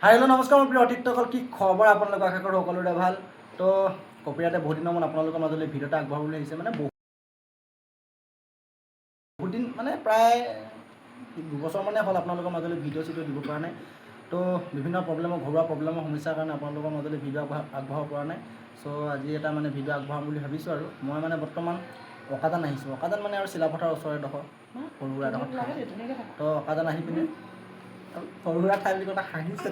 Hello' নমস্কাৰ মোৰ প্ৰিয় অতিথিসকল, কি খবৰ আপোনালোকৰ? আশা কৰোঁ সকলোৰে ভাল। তো কপিৰাতে বহুত দিনৰ মূৰত আপোনালোকৰ মাজলৈ ভিডিঅ' এটা আগবঢ়াব বুলি আহিছে। মানে বহুত দিন মানে প্ৰায় দুবছৰ মানে হ'ল আপোনালোকৰ মাজলৈ ভিডিঅ' চিডিঅ' দিব পৰা নাই। তো বিভিন্ন ঘৰুৱা প্ৰব্লেমৰ সমস্যাৰ কাৰণে আপোনালোকৰ মাজলৈ ভিডিঅ' আগবঢ়াব পৰা নাই। চ' আজি এটা মানে ভিডিঅ' আগবঢ়াম বুলি ভাবিছোঁ। আৰু মই মানে বৰ্তমান অকাজান আহিছোঁ। অকাজান মানে আৰু চিলাপথাৰৰ ওচৰৰ এডোখৰ সৰু সুৰা এডোখৰ ঠাই। তো অকাজান আহি পিনে সৰু সুৰা ঠাই বুলি কথা হাঁহিছে।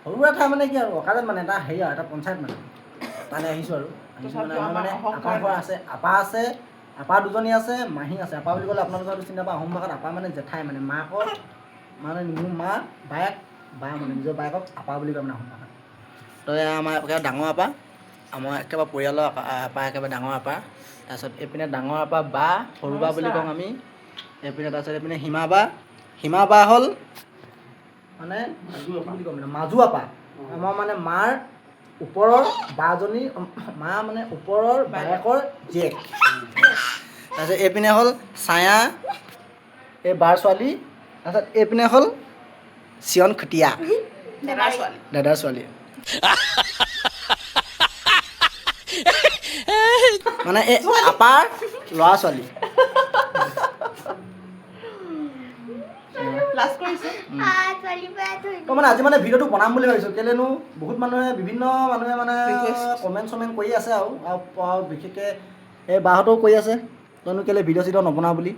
সৰু সুৰা ঠাই মানে কি আৰু অকাজান মানে এটা হেৰি আৰু এটা পঞ্চায়ত মানে তালৈ আহিছোঁ। আৰু আহিছোঁ মানে আমাৰ মানে আপা ঘৰ আছে, আপা আছে, আপা দুজনী আছে, মাহী আছে। আপা বুলি ক'লে আপোনালোকৰ হয়তো চিনি নাপায়, আহোম ভাষাত আপা মানে জেঠাই মানে মাকৰ মানে মোৰ মা বায়েক বা মানে নিজৰ বায়েকক আপা বুলি কয় মানে আহোম ভাষাত। তো এয়া আমাৰ একেবাৰে ডাঙৰ আপা, আমাৰ একেবাৰে পৰিয়ালৰ আপা একেবাৰে ডাঙৰ আপা। তাৰপিছত এইপিনে ডাঙৰ আপা বা সৰু বা বুলি কওঁ আমি এইপিনে। তাৰপিছত এইপিনে সীমা বা হ'ল মানে কি বুলি ক'ম মানে মাজু আপা। আমাৰ মানে মাৰ ওপৰৰ বাজনী, মা মানে ওপৰৰ বায়েকৰ জীয়েক। তাৰপিছত এইপিনে হ'ল ছায়া, এই বাৰ ছোৱালী। তাৰপিছত এইপিনে হ'ল চিয়ন খুটীয়া, দাদাৰ ছোৱালী। মানে এই আপাৰ ল'ৰা ছোৱালী। তো মানে আজি মানে ভিডিঅ'টো বনাম বুলি ভাবিছোঁ। কেলেনো বহুত মানুহে বিভিন্ন মানুহে মানে কমেণ্ট চমেণ্ট কৰি আছে আৰু বিশেষকৈ এই বাহঁতেও কৈ আছে তইনো কেলৈ ভিডিঅ' চিডিঅ' নবনাও বুলি।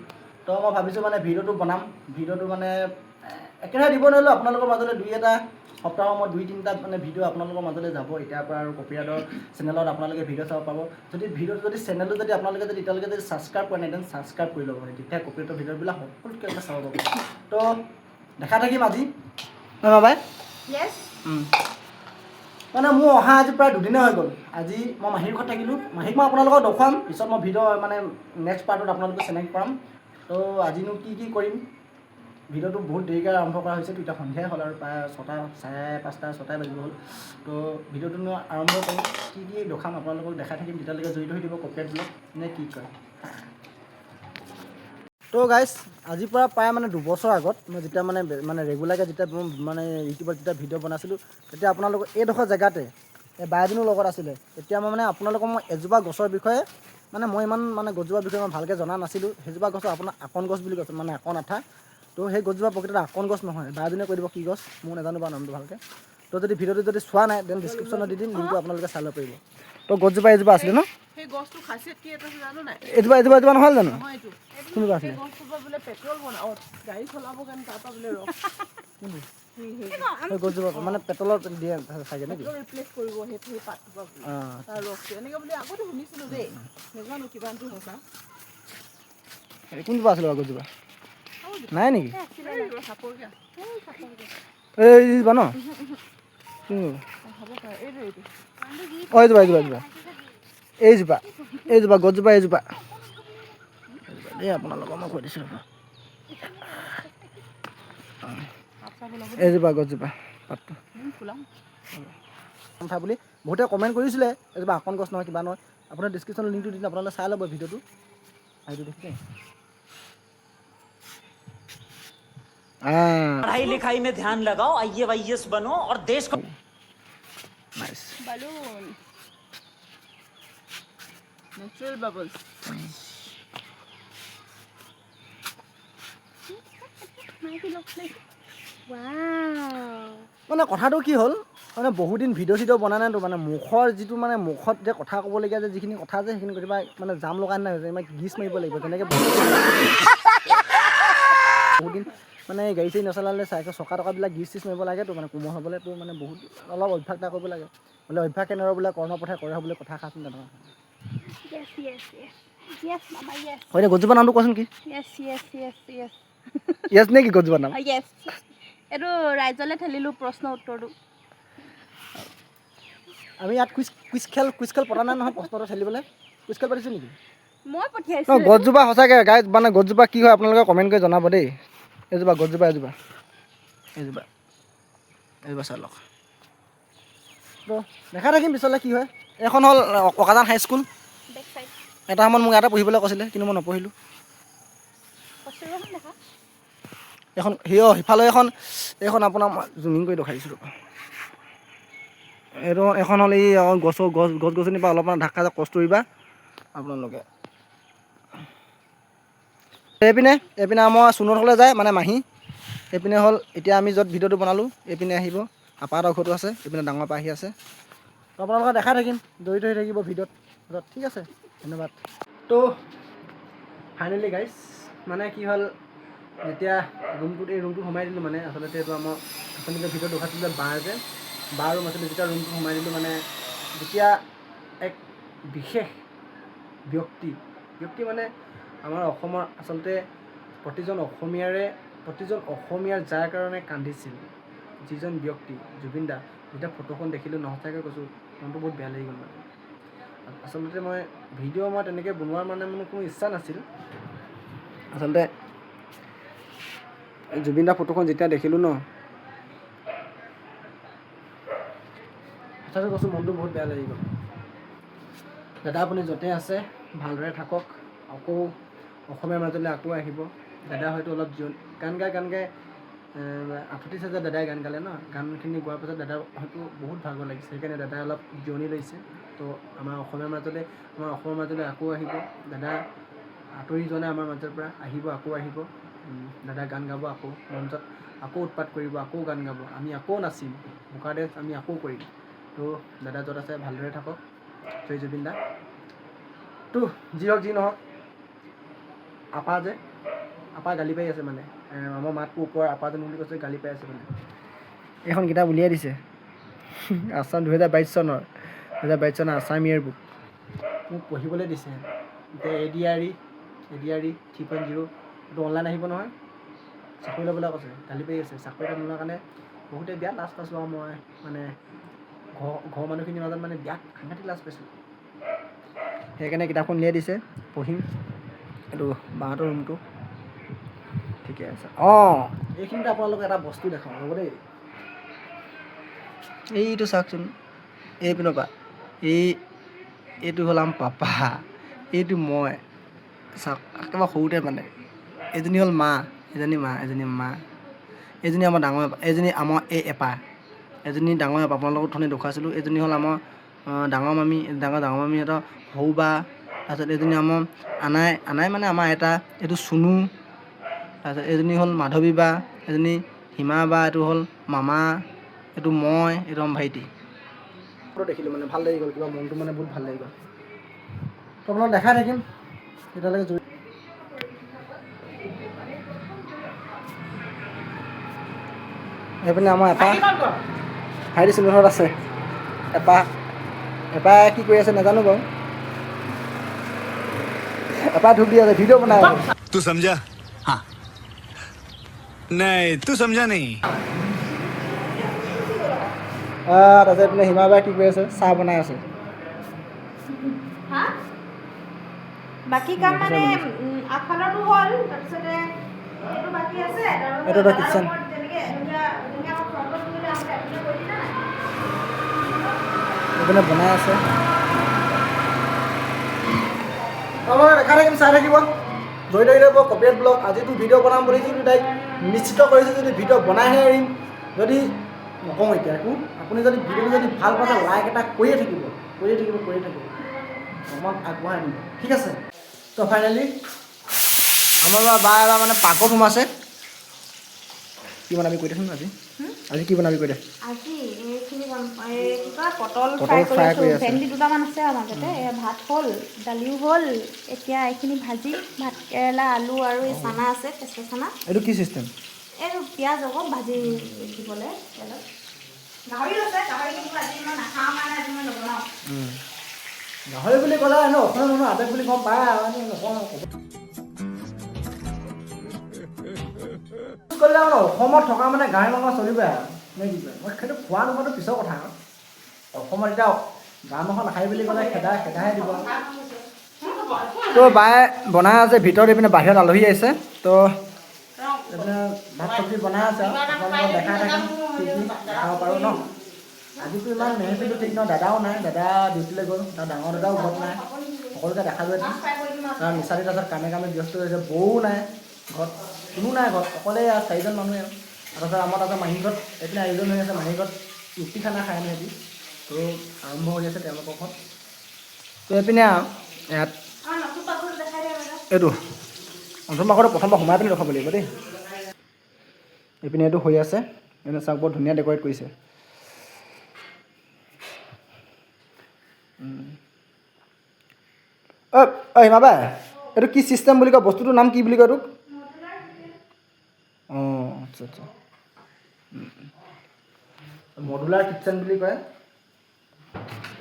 তো মই ভাবিছোঁ মানে ভিডিঅ'টো বনাম। ভিডিঅ'টো মানে একেৰাহে দিব নোৱাৰিলেও আপোনালোকৰ মাজলৈ দুই এটা সপ্তাহৰ মূৰত 2-3টা মানে ভিডিঅ' আপোনালোকৰ মাজলৈ যাব। এতিয়াৰ পৰা আৰু কপিৰাটৰ চেনেলত আপোনালোকে ভিডিঅ' চাব পাব। যদি চেনেলটো যদি আপোনালোকে যদি এতিয়ালৈকে যদি ছাবস্ক্ৰাইব কৰা নাই, দেন ছাবস্ক্ৰাইব কৰি ল'ব মানে, তেতিয়া কপিৰাটৰ ভিডিঅ'বিলাক সকলোতকৈ চাব পাব। তো দেখা থাকিম আজি নহয় বাই। মানে মোৰ অহা আজি প্ৰায় দুদিনে হৈ গ'ল। আজি মই মাহীৰ ঘৰত থাকিলোঁ। মাহীক মই আপোনালোকক দেখুৱাম পিছত, মই ভিডিঅ' মানে নেক্সট পাৰ্টত আপোনালোকক চিলেক্ট কৰাম। তো আজিনো কি কৰিম, ভিডিঅ'টো বহুত দেৰিকৈ আৰম্ভ কৰা হৈছে। তো এতিয়া সন্ধিয়াই হ'ল আৰু প্ৰায় 6টা, 5:30, 6টাই বাজিব হ'ল। তো ভিডিঅ'টো আৰম্ভ কৰিম, কি দেখাম আপোনালোকক দেখাই থাকিম। তেতিয়ালৈকে জড়িত হৈ দিব কপিৰাট ব্লগ নে কি কয়। তো গাইজ আজিৰ পৰা প্ৰায় মানে দুবছৰ আগত মই যেতিয়া মানে ৰেগুলাৰকৈ যেতিয়া মানে ইউটিউবত যেতিয়া ভিডিঅ' বনাইছিলোঁ, তেতিয়া আপোনালোকৰ এইডোখৰ জেগাতে এই বাইজনীৰ লগত আছিলে। তেতিয়া মই মানে আপোনালোকক মই এজোপা গছৰ বিষয়ে মানে মই ইমান মানে গছজোপাৰ বিষয়ে মই ভালকৈ জনা নাছিলোঁ। সেইজোপা গছৰ আপোনাৰ আকন গছ বুলি কৈছে, মানে আকন আঠা। তো সেই গছজোপা প্ৰকৃততে আকন গছ নহয়। বাইজনীয়ে কৈ দিব কি গছ, মই নাজানো বাৰু নামটো ভালকৈ। তো যদি ভিডিঅ'টো যদি চোৱা নাই, দেন ডিছক্ৰিপশ্যনত দি দিম, লিংকটো আপোনালোকে চাই ল'ব পাৰিব। তো গছজোপা এজোপা আছিলে ন, সেই গছটো খাচিয়ত কি এটা জানো নাই? এজোপা নহয় জানো? কোনজোপা আছিলে? গছটোৰ পৰা বোলে পেট্ৰল বনাও, গাড়ী চলাবৰ কাৰণে তাৰ পৰা বোলে ৰস। সেই গছজোপা মানে পেট্ৰলৰ দিয়ে চাগে নেকি? ৰিপ্লেচ কৰিব সেই পাতটোৰ পৰা তাৰ ৰসটো এনেকৈ বুলি আগতে শুনিছিলোঁ দেই, নাজানো কিমানটো সঁচা। কোনজোপা আছিলে বাৰু গছজোপা? নাই নেকি? চাপৰকে এইজোপা ন? হ'ব পাৰে এইটো অঁ এইজোপা গছজোপা এইজোপা দেই। আপোনালোকক মই কৈ দিছোঁ এইজোপা গছজোপা পাতটো ঠাই বুলি বহুতে কমেণ্ট কৰিছিলে। এইজোপা আকন গছ নহয়, কিবা নহয়। আপোনাৰ ডিছক্ৰিপশ্যনৰ লিংকটো দিলে আপোনালোকে চাই ল'ব ভিডিঅ'টো। সেইটো দেখিছে? पढ़ाई लिखाई में ध्यान लगाओ, IAS बनो और देश को নাইস। balloon natural bubbles মানে কথাটো কি হ'ল, মানে বহুদিন ভিডিঅ' চিডিঅ' বনাই নাইতো, মানে মুখৰ যিটো মানে মুখত যে কথা ক'বলগীয়া যে যিখিনি কথা যে সেইখিনি কেতিয়াবা মানে জাম লগাই নাই হৈছে, ইমান গিজ মাৰিব লাগিব যেনেকৈ বহুদিন মানে গাড়ী চাড়ী নচলালে চাইকেল চকা টকাবিলাক গিজ চিজ মাৰিব লাগেতো, মানে কোমল হ'বলৈ। তো মানে বহুত অলপ অভ্যাস এটা কৰিব লাগে। বোলে অভ্যাস কেনেদৰে বোলে কৰ্ণপথে কৰে বোলে কথা খাচোন তেনেকুৱা। হয় দে, গছজোপা নামটো কোৱাচোন কি? য়েছ নে কি গছজোপা নাম? এইটো ৰাইজলৈ ঠেলিলোঁ প্ৰশ্ন উত্তৰটো। আমি ইয়াত কুইজ খেল পতা নাই নহয়। প্ৰশ্নটো ঠেলিবলৈ কুইজ খেল পাতিছোঁ নেকি? মই ন পঠিয়াইছোঁ। গছজোপা সঁচাকৈ গাইজ, মানে গছজোপা কি হয় আপোনালোকে কমেণ্ট কৰি জনাব দেই। এইজোপা চাই লওক। তো দেখা থাকিম পিছলৈ কি হয়। এইখন হ'ল অকাজান হাইস্কুল। এটা সময়ত মোক ইয়াতে পঢ়িবলৈ কৈছিলে, কিন্তু মই নপঢ়িলোঁ। এখন সিফালে এইখন আপোনাক জুমিং কৰি দেখাইছোঁ ৰ'বা। এইটো এখন হ'ল এই গছ গছনিৰ পৰা অলপমান ঢাকা কষ্টুৰিবা আপোনালোকে। এইপিনে আমাৰ চুনৰফালে যায় মানে মাহী। এইপিনে হ'ল এতিয়া আমি য'ত ভিডিঅ'টো বনালোঁ এইপিনে আহিব আপাহঁতৰ ঘৰটো আছে, এইপিনে ডাঙৰ পৰা আহি আছে। তো আপোনালোকে দেখাই থাকিম, জড়িত হৈ থাকিব ভিডিঅ'ত। ঠিক আছে, ধন্যবাদ। তো ফাইনেলি গাইজ মানে কি হ'ল, যেতিয়া এই ৰুমটোত সোমাই দিলোঁ মানে আচলতে এইটো আমাৰ আপোনালোকে ভিডিঅ'ত দেখাইছিলোঁ যে বাৰ ৰুম আছিলে। যেতিয়া ৰুমটো সোমাই দিলোঁ মানে যেতিয়া এক বিশেষ ব্যক্তি মানে আমাৰ অসমৰ আচলতে প্ৰতিজন অসমীয়াৰ যাৰ কাৰণে কান্দিছিল যিজন ব্যক্তি জুবিন দা, যেতিয়া ফটোখন দেখিলোঁ সঁচাকৈ কৈছোঁ মনটো বহুত বেয়া লাগি গ'ল মানে। আচলতে মই তেনেকৈ বনোৱাৰ মানে মোৰ কোনো ইচ্ছা নাছিল। আচলতে জুবিন দা ফটোখন যেতিয়া দেখিলোঁ ন, সঁচাকৈ কৈছোঁ মনটো বহুত বেয়া লাগি গ'ল। দাদা আপুনি য'তে আছে ভালদৰে থাকক, আকৌ অসমীয়াৰ মাজলৈ আকৌ আহিব। দাদা হয়তো অলপ গান গাই আঠত্ৰিছ হাজাৰ দাদাই গান গালে ন, গানখিনি গোৱাৰ পাছত দাদা হয়তো বহুত ভাগৰ লাগিছে, সেইকাৰণে দাদাই অলপ জিৰণি লৈছে। তো আমাৰ অসমৰ মাজলৈ আকৌ আহিব দাদা, আঁতৰি যোৱা নাই আমাৰ মাজৰ পৰা, আকৌ আহিব দাদা, গান গাব আকৌ মঞ্চত, আকৌ উৎপাত কৰিব, আকৌ গান গাব, আমি আকৌ নাচিম, বোকা ডেন্স আমি আকৌ কৰিম। তো দাদা য'ত আছে ভালদৰে থাকক, জয় জুবিন দা। তো যি হওক যি নহওক, আপা গালি পাৰি আছে মানে, আমাৰ মাতটো ওপৰৰ আপাজন বুলি কৈছে, গালি পাই আছে মানে। এইখন কিতাপ উলিয়াই দিছে আছাম 2022 চনৰ আছাম ইয়েৰ বুক মোক পঢ়িবলৈ দিছে। এতিয়া ADRE 3.0 এইটো অনলাইন আহিব নহয়, চাকৰি ল'বলৈ কৈছে, গালি পাৰি আছে। চাকৰি এটা নোলোৱাৰ কাৰণে বহুতে বিৰাট লাজ পাইছোঁ আৰু মই মানে ঘৰৰ মানুহখিনিৰ মাজত মানে বিৰাট সাংঘাতিক লাজ পাইছোঁ। সেইকাৰণে কিতাপখন উলিয়াই দিছে, পঢ়িম। এইটো বাহঁতৰ ৰুমটো ঠিকে আছে। এইখিনিতে আপোনালোকে এটা বস্তু দেখাওঁ ৰ'ব দেই। এইটো চাওকচোন, এইপিনৰ পৰা এইটো হ'ল আমাৰ পাপা, এইটো মই চাওক একেবাৰে সৰুতে মানে। এজনী হ'ল মা, এজনী আমাৰ ডাঙৰ এজনী আমাৰ এজনী ডাঙৰ আপোনালোকক অথনি দেখুৱাইছিলোঁ। এজনী হ'ল আমাৰ ডাঙৰ মামীহঁতৰ সৰু বা। তাৰপিছত এজনী আমাৰ আনাই মানে আমাৰ এটা, এইটো চুনু। তাৰপিছত এজনী হ'ল মাধৱী বা, এজনী হিমা বা, এইটো হ'ল মামা, এইটো মই, এইটো আমাৰ ভাইটি। ফটো দেখিলোঁ মানে ভাল লাগি গ'ল, কিবা মনটো মানে বহুত ভাল লাগি গ'ল। তো আপোনালোক দেখাই থাকিম তেতিয়ালৈকে। এইপিনে আমাৰ ভাইটি চুনুৰ ঘৰত আছে। এপাই কি কৰি আছে নাজানো বাৰু। এপাই ধূপ দি আছে, ভিডিঅ' বনাই আছে। तू समझा? हाँ नहीं तू समझा नहीं। তাৰপিছত এইপিনে হিমা বাই কি কৰি আছে, চাহ বনাই আছে। বাকী কাম মানে আগফালৰটো হ'ল, তাৰপিছতে এইটো বাকী আছে। এইটো এটা কিটচেন। এইপিনে বনাই আছে। দেখা থাকিম, চাই থাকিব, জড়িত হৈ থাকিব। কপিৰেট ব্লগ আজিতো ভিডিঅ' বনাম বুলি কিন্তু তাইক নিশ্চিত কৰিছোঁ, যদি ভিডিঅ' বনাইহে এৰিম। যদি নকওঁ এতিয়া একো, আপুনি যদি ভিডিঅ'টো যদি ভাল পাইছে লাইক এটা কৰিয়ে থাকিব, অকণমান আগবঢ়াই দিব, ঠিক আছে। তো ফাইনেলি আমাৰ বা এবাৰ মানে পাকত সোমাইছে। কি বনাবি কৈ দেচোন আজি কি বনাবি কৈ দে। আজি এইখিনি কি কয় পটল ফ্ৰাই কৰি আছোঁ। ভেন্দি দুটামান আছে আৰু মাজতে। ভাত হ'ল, দালিও হ'ল, এতিয়া এইখিনি ভাজি, ভাত কেৰেলা, আলু আৰু এই চানা আছে, কেঁচা চানা। এইটো কি চিষ্টেম? এইটো পিঁয়াজ আকৌ ভাজি দিবলৈ তেলত। গাহৰি আছে, গাহৰি কিন্তু আজি মই নাখাওঁ কাৰণে আজি মই নবনাওঁ। গাহৰি বুলি ক'লে এনেও অসমীয়া মানুহ আবেগ বুলি গম পায় আৰু কৰিলে মানে অসমত থকা মানে গাহৰি মাংস চলিবই আৰু নে কি কয়। মই সেইটো খোৱা নোখোৱাটো পিছৰ কথা আৰু অসমত এতিয়া গাহৰি মাংস নাখায় বুলি ক'লে খেদাহে দিব। তো বায়ে বনাই আছে ভিতৰত, এইপিনে বাহিৰত আলহী আহিছে। তো এইপিনে ভাত চব্জি বনাই আছে আৰু আপোনালোকক দেখাই থাকিম কি দেখাব পাৰোঁ ন। আজিতো ইমান মেহফিলটো ঠিক নহয়, দাদাও নাই, দাদা ডিউটিলৈ গ'ল, তাৰ ডাঙৰ দাদাও ঘৰত নাই। সকলোকে দেখা গৈ তাৰ মিছালি তাৰপিছত কামে ব্যস্ত হৈছে, বৌও নাই ঘৰত। কোনো নাই ঘৰত, অকলে 4জন মানুহে আৰু তাৰপিছত আমাৰ তাতে মাহী ঘৰত এইপিনে আয়োজন হৈ আছে, মাহী ঘৰত ৰুটি খানা খাই সিহঁতি। তো আৰম্ভ হৈ আছে তেওঁলোকৰ ঘৰত। তো এইপিনে ইয়াত এইটো নতুন পাকতে প্ৰথমবাৰ সোমাই পিনি ৰখাব লাগিব দেই। এইপিনে এইটো হৈ আছে, এনে চাওক বৰ ধুনীয়া ডেক'ৰেট কৰিছে। হিমা বাই, এইটো কি চিষ্টেম বুলি কয়, বস্তুটোৰ নাম কি বুলি কয় এইটোক? অঁ আচ্ছা আচ্ছা, মডুলাৰ কিটচেন বুলি কয়।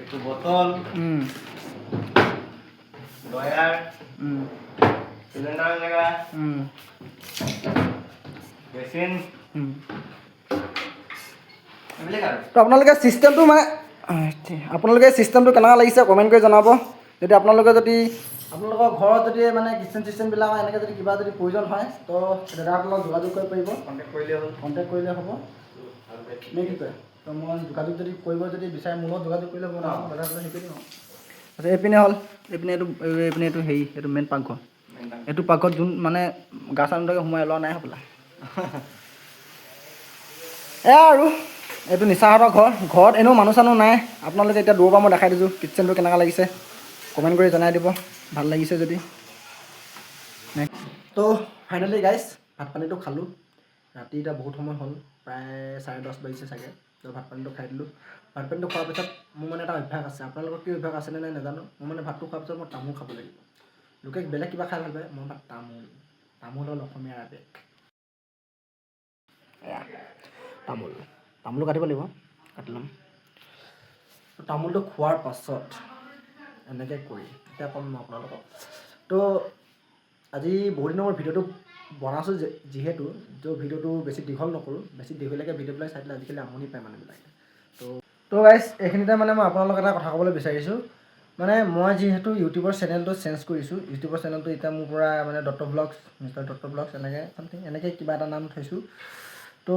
এইটো বটল, ডয়াৰ, চিলিণ্ডাৰ জেগা, বেচিন, এইবিলাক আৰু। তো আপোনালোকে চিষ্টেমটো মানে আপোনালোকে চিষ্টেমটো কেনেকুৱা লাগিছে কমেণ্ট কৰি জনাব। যদি আপোনালোকৰ ঘৰত যদি মানে কিটচেন চিষ্টেমবিলাক এনেকৈ যদি কিবা যদি প্ৰয়োজন হয় তো দাদাহঁতৰ লগত যোগাযোগ কৰিব পাৰিব, কণ্টেক্ট কৰিলে হ'ব নে কি কয়? তো মই যোগাযোগ যদি কৰিব যদি বিচাৰে মোৰ লগত যোগাযোগ কৰিলে হ'ব, দাদাহঁতক শিকাই দিম আৰু। তাৰপিছত এইপিনে হ'ল, এইপিনে এইটো হেৰি, এইটো মেইন পাকঘৰ। এইটো পাকঘৰত যোন মানে গা চা নোধোৱাকৈ সোমাই লোৱা নাই হ'বলা। এয়া আৰু এইটো নিচাহঁতৰ ঘৰত এনেও মানুহ চানুহ নাই। আপোনালোকে এতিয়া দূৰৰ পৰা মই দেখাই দিছোঁ কিটচেনটো কেনেকুৱা লাগিছে, কমেণ্ট কৰি জনাই দিব ভাল লাগিছে যদি। তো ফাইনেলি গাইজ ভাত পানীটো খালোঁ। ৰাতি এতিয়া বহুত সময় হ'ল, প্ৰায় 10:30 বাজিছে চাগে। তো ভাত পানীটো খাই দিলোঁ। ভাত পানীটো খোৱাৰ পিছত মোৰ মানে এটা অভ্যাস আছে, আপোনালোকৰ কি অভ্যাস আছেনে নাই নাজানো। মোৰ মানে ভাতটো খোৱাৰ পিছত মই তামোল খাব লাগিব। লোকে বেলেগ কিবা খাই ভাল পায়, মই ভাত তামোল হ'ল অসমীয়াৰ আৱেগ। এয়া তামোলো কাটিব লাগিব, কাটি ল'ম। তামোলটো খোৱাৰ পাছত এনেকৈ কৰি এতিয়া ক'ম মই আপোনালোকক। তো আজি বহুত দিনৰ মই ভিডিঅ'টো বনাইছোঁ যিহেতু ভিডিঅ'টো বেছি দীঘল নকৰোঁ, বেছি দীঘলীয়াকৈ ভিডিঅ'বিলাক চাই দিলে আজিকালি আমনি পায় মানুহবিলাকে। তো গাইজ এইখিনিতে মানে মই আপোনালোকক এটা কথা ক'বলৈ বিচাৰিছোঁ, মানে মই যিহেতু ইউটিউবৰ চেনেলটো চেঞ্জ কৰিছোঁ, ইউটিউবৰ চেনেলটো এতিয়া মোৰ পৰা মানে Dutta blogs, mister Dutta blogs এনেকৈ চামথিং এনেকৈ কিবা এটা নাম থৈছোঁ। তো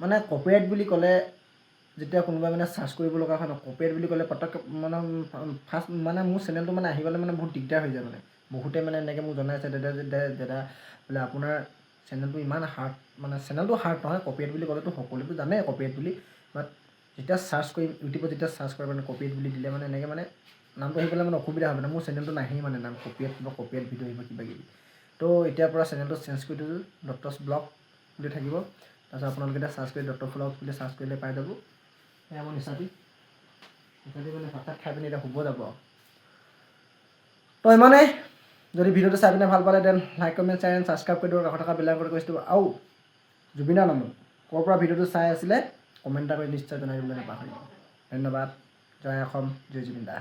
মানে কপিৰাইট বুলি ক'লে যেতিয়া কোনোবাই মানে চাৰ্চ কৰিব লগা হয় ন, কপিৰাইট বুলি ক'লে পটককৈ মানে ফাৰ্ষ্ট মানে মোৰ চেনেলটো মানে আহিবলৈ মানে বহুত দিগদাৰ হৈ যায়। মানে বহুতে মানে এনেকৈ মোক জনাইছে দাদা বোলে আপোনাৰ চেনেলটো ইমান হাৰ্ড, মানে চেনেলটো হাৰ্ড নহয়, কপিৰাইট বুলি ক'লেতো সকলোতো জানে কপিৰাইট বুলি, বাট যেতিয়া চাৰ্চ কৰিম ইউটিউবত যেতিয়া চাৰ্চ কৰে মানে কপিৰাইট বুলি দিলে মানে এনেকৈ মানে নামটো আহিবলৈ মানে অসুবিধা হয়। মানে মোৰ চেনেলটো নাহেই মানে নাম কপিৰাইট ভিডিঅ' আহিব কিবা কিবি। তো এতিয়াৰ পৰা চেনেলটো চেঞ্জ কৰি দিছোঁ, দত্তছ ব্লগ বুলি থাকিব। তাৰপিছত আপোনালোকে এতিয়া চাৰ্চ কৰি দত্ত ব্লগ বুলি চাৰ্চ কৰিলে পাই যাব। এয়া মোৰ নিচাটি মানে ভাত চাত খাই পিনি এতিয়া শুব যাব আৰু। তো ইমানেই। যদি ভিডিঅ'টো চাই পিনে ভাল পালে then like comment share and subscribe কৰি দিব, কাষত থকা বেল আইকনটো কৈছোঁ। আৰু জুবিনৰ নামত ক'ৰ পৰা ভিডিঅ'টো চাই আছিলে কমেণ্ট এটা কৰি নিশ্চয় জনাই দিবলৈ নাপাহৰিব। ধন্যবাদ। জয় অসম, জয় জুবিন দা।